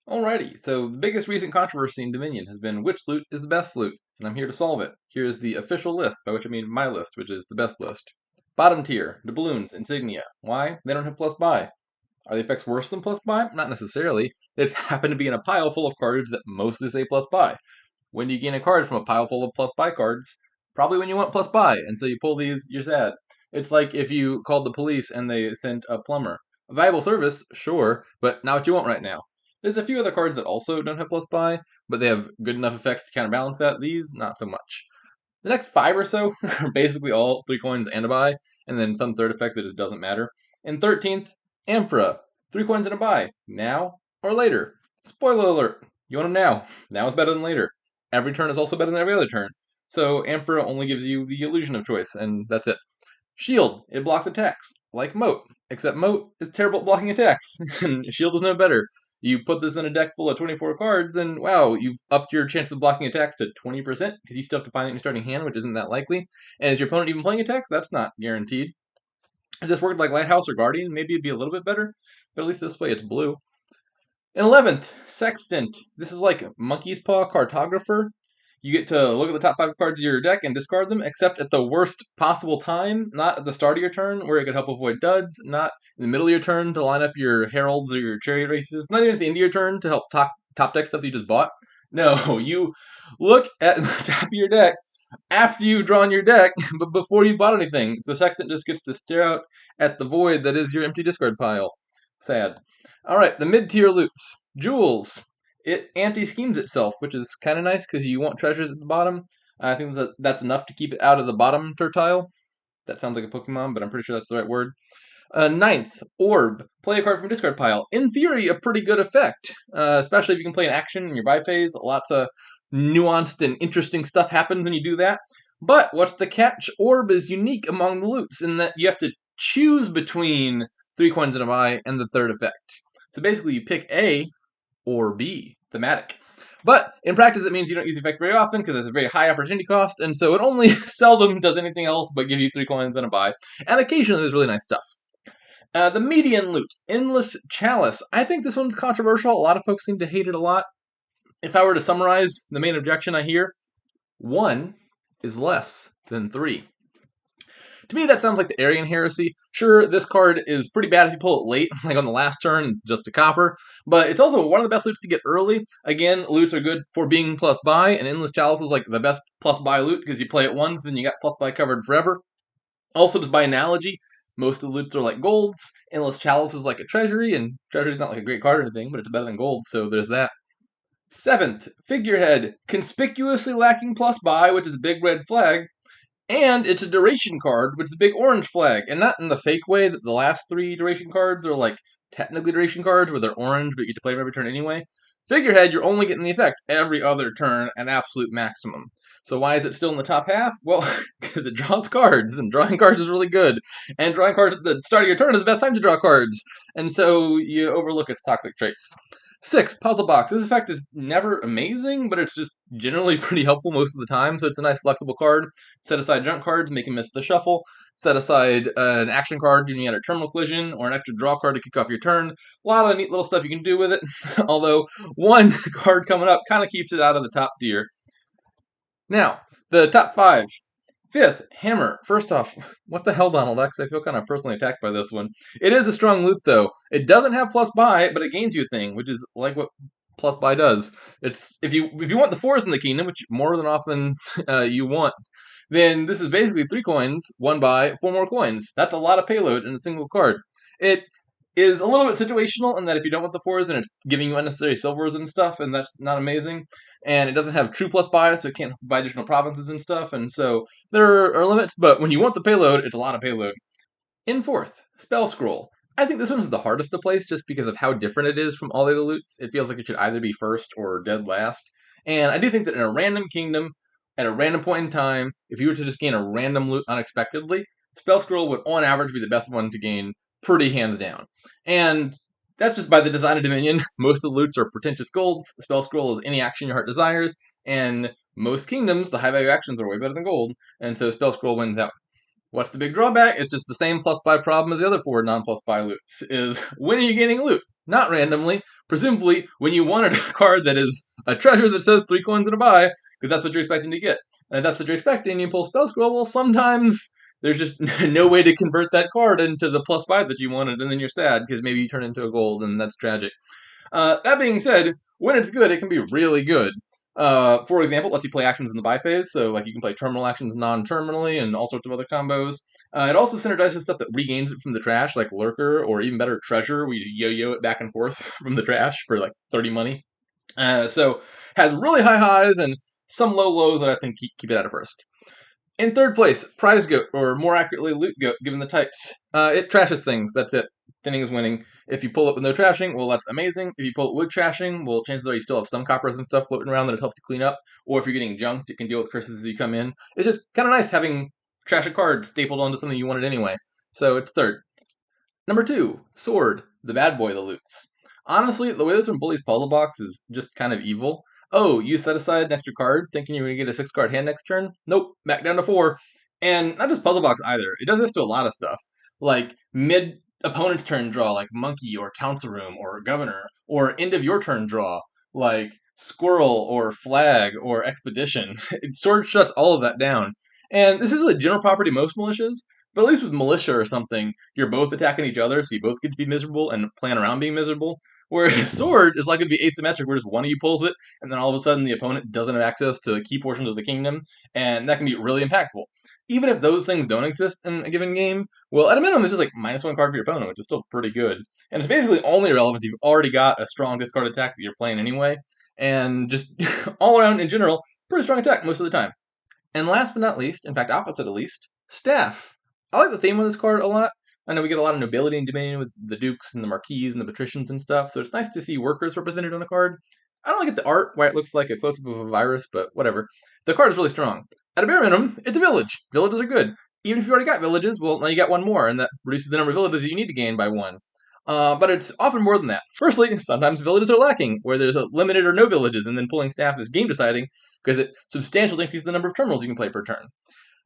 Alrighty, so the biggest recent controversy in Dominion has been which loot is the best loot, and I'm here to solve it. Here's the official list, by which I mean my list, which is the best list. Bottom tier, doubloons, insignia. Why? They don't have plus buy. Are the effects worse than plus buy? Not necessarily. They just happen to be in a pile full of cards that mostly say plus buy. When do you gain a card from a pile full of plus buy cards? Probably when you want plus buy, and so you pull these, you're sad. It's like if you called the police and they sent a plumber. A valuable service, sure, but not what you want right now. There's a few other cards that also don't have plus buy, but they have good enough effects to counterbalance that. These, not so much. The next five or so are basically all 3 coins and a buy, and then some third effect that just doesn't matter. In 13th, Amphora. 3 coins and a buy. Now or later. Spoiler alert. You want them now. Now is better than later. Every turn is also better than every other turn. So Amphora only gives you the illusion of choice, and that's it. Shield. It blocks attacks, like Moat. Except Moat is terrible at blocking attacks, and Shield is no better. You put this in a deck full of 24 cards, and wow, you've upped your chance of blocking attacks to 20%, because you still have to find it in your starting hand, which isn't that likely. And is your opponent even playing attacks? That's not guaranteed. If this worked like Lighthouse or Guardian, maybe it'd be a little bit better, but at least this way it's blue. In 11th, Sextant. This is like Monkey's Paw Cartographer. You get to look at the top 5 cards of your deck and discard them, except at the worst possible time, not at the start of your turn, where it could help avoid duds, not in the middle of your turn to line up your Heralds or your Chariot races, not even at the end of your turn to help top deck stuff you just bought. No, you look at the top of your deck after you've drawn your deck, but before you bought anything. So Sextant just gets to stare out at the void that is your empty discard pile. Sad. Alright, the mid-tier loots. Jewels. It anti-schemes itself, which is kind of nice because you want treasures at the bottom. I think that's enough to keep it out of the bottom tertile. That sounds like a Pokemon, but I'm pretty sure that's the right word. 9th, Orb. Play a card from discard pile. In theory, a pretty good effect, especially if you can play an action in your buy phase. Lots of nuanced and interesting stuff happens when you do that. But what's the catch? Orb is unique among the loots in that you have to choose between 3 coins and a buy and the third effect. So basically, you pick A or B, thematic. But in practice, it means you don't use the effect very often because there's a very high opportunity cost, and so it only seldom does anything else but give you 3 coins and a buy. And occasionally, there's really nice stuff. The median loot, Endless Chalice. I think this one's controversial. A lot of folks seem to hate it a lot. If I were to summarize the main objection I hear, 1 is less than 3. To me, that sounds like the Aryan heresy. Sure, this card is pretty bad if you pull it late, like on the last turn, it's just a copper, but it's also one of the best loots to get early. Again, loots are good for being plus buy, and Endless Chalice is like the best plus buy loot because you play it once, then you got plus buy covered forever. Also, just by analogy, most of the loots are like golds. Endless Chalice is like a treasury, and treasury's not like a great card or anything, but it's better than gold, so there's that. 7th, Figurehead. Conspicuously lacking plus buy, which is a big red flag. And it's a duration card, which is a big orange flag. And not in the fake way that the last 3 duration cards are like technically duration cards where they're orange, but you get to play them every turn anyway. Figurehead, you're only getting the effect every other turn at absolute maximum. So why is it still in the top half? Well, because it draws cards, and drawing cards is really good. And drawing cards at the start of your turn is the best time to draw cards. And so you overlook its toxic traits. 6, Puzzle Box. This effect is never amazing, but it's just generally pretty helpful most of the time, so it's a nice flexible card. Set aside junk cards, make him miss the shuffle. Set aside an action card giving you a terminal collision, or an extra draw card to kick off your turn. A lot of neat little stuff you can do with it, although one card coming up kind of keeps it out of the top tier. Now, the top 5. 5th, Hammer. First off, what the hell, Donald X? I feel kind of personally attacked by this one. It is a strong loot, though. It doesn't have plus buy, but it gains you a thing, which is like what plus buy does. It's if you want the 4s in the kingdom, which more than often you want, then this is basically 3 coins, 1 buy, 4 more coins. That's a lot of payload in a single card. It is a little bit situational in that if you don't want the 4s, then it's giving you unnecessary silvers and stuff, and that's not amazing. And it doesn't have true plus buy, so it can't buy additional provinces and stuff, and so there are limits, but when you want the payload, it's a lot of payload. In 4th, Spell Scroll. I think this one's the hardest to place just because of how different it is from all the other loots. It feels like it should either be first or dead last. And I do think that in a random kingdom, at a random point in time, if you were to just gain a random loot unexpectedly, Spell Scroll would on average be the best one to gain pretty hands down. And that's just by the design of Dominion. Most of the loots are pretentious golds. Spell Scroll is any action your heart desires. And most kingdoms, the high value actions are way better than gold. And so Spell Scroll wins out. What's the big drawback? It's just the same plus buy problem as the other 4 non-plus buy loots, is when are you getting loot? Not randomly. Presumably, when you wanted a card that is a treasure that says 3 coins and a buy, because that's what you're expecting to get. And if that's what you're expecting and you pull Spell Scroll, well, sometimes there's just no way to convert that card into the plus buy that you wanted, and then you're sad, because maybe you turn into a gold, and that's tragic. That being said, when it's good, it can be really good. For example, it lets you play actions in the buy phase, so like you can play terminal actions non-terminally and all sorts of other combos. It also synergizes stuff that regains it from the trash, like Lurker, or even better, Treasure, where you yo-yo it back and forth from the trash for like 30 money. So has really high highs and some low lows that I think keep it out of first. In third place, Prize Goat, or more accurately, Loot Goat, given the types. It trashes things, that's it. Thinning is winning. If you pull it with no trashing, well, that's amazing. If you pull it with trashing, well, chances are you still have some coppers and stuff floating around that it helps to clean up. Or if you're getting junked, it can deal with curses as you come in. It's just kind of nice having trash a card stapled onto something you wanted anyway. So it's third. Number 2, Sword, the bad boy of the loots. Honestly, the way this one bullies Puzzle Box is just kind of evil. Oh, you set aside an extra card thinking you're going to get a 6-card hand next turn? Nope, back down to 4. And not just Puzzle Box either. It does this to a lot of stuff. Like mid opponent's turn draw, like Monkey or Council Room or Governor, or end of your turn draw, like Squirrel or Flag or Expedition. Sword shuts all of that down. And this is a general property most militias, but at least with militia or something, you're both attacking each other, so you both get to be miserable and plan around being miserable. Whereas sword is likely to be asymmetric, where just one of you pulls it, and then all of a sudden the opponent doesn't have access to key portions of the kingdom, and that can be really impactful. Even if those things don't exist in a given game, well, at a minimum, it's just like -1 card for your opponent, which is still pretty good. And it's basically only relevant if you've already got a strong discard attack that you're playing anyway, and just all around in general, pretty strong attack most of the time. And last but not least, in fact, opposite at least, Staff. I like the theme of this card a lot. I know we get a lot of nobility and dominion with the dukes and the marquises and the patricians and stuff, so it's nice to see workers represented on a card. I don't like the art, why it looks like a close-up of a virus, but whatever. The card is really strong. At a bare minimum, it's a village. Villages are good. Even if you've already got villages, well, now you got one more, and that reduces the number of villages that you need to gain by 1. But it's often more than that. Firstly, sometimes villages are lacking, where there's a limited or no villages, and then pulling staff is game deciding, because it substantially increases the number of terminals you can play per turn.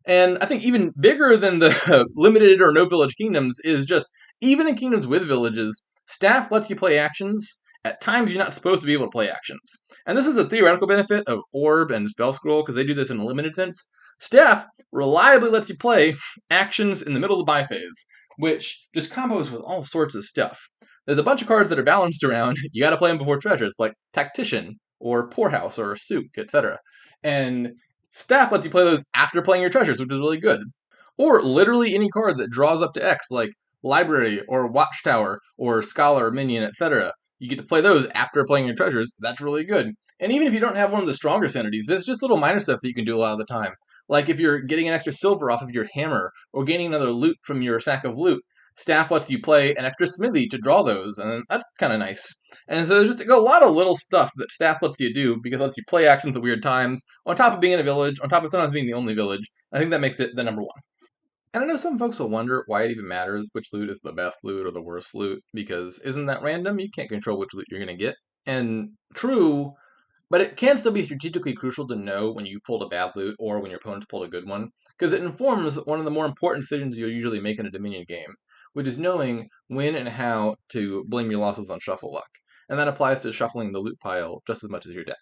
And I think even bigger than the limited or no village kingdoms is just, even in kingdoms with villages, staff lets you play actions at times you're not supposed to be able to play actions. And this is a theoretical benefit of Orb and Spell Scroll, because they do this in a limited sense. Staff reliably lets you play actions in the middle of the buy phase, which just combos with all sorts of stuff. There's a bunch of cards that are balanced around, you gotta play them before treasures, like Tactician, or Poorhouse, or Souk, etc. And Staff lets you play those after playing your treasures, which is really good. Or literally any card that draws up to X, like Library, or Watchtower, or Scholar, Minion, etc. You get to play those after playing your treasures. That's really good. And even if you don't have one of the stronger entities, there's just little minor stuff that you can do a lot of the time. Like if you're getting an extra silver off of your hammer, or gaining another loot from your sack of loot, Staff lets you play an extra smithy to draw those, and that's kind of nice. And so there's just a lot of little stuff that Staff lets you do, because it lets you play actions at weird times, on top of being in a village, on top of sometimes being the only village. I think that makes it the number 1. And I know some folks will wonder why it even matters which loot is the best loot or the worst loot, because isn't that random? You can't control which loot you're going to get. And true, but it can still be strategically crucial to know when you've pulled a bad loot or when your opponent's pulled a good one, because it informs one of the more important decisions you'll usually make in a Dominion game, which is knowing when and how to blame your losses on shuffle luck. And that applies to shuffling the loot pile just as much as your deck.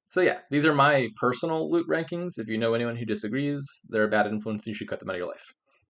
So yeah, these are my personal loot rankings. If you know anyone who disagrees, they're a bad influence and you should cut them out of your life.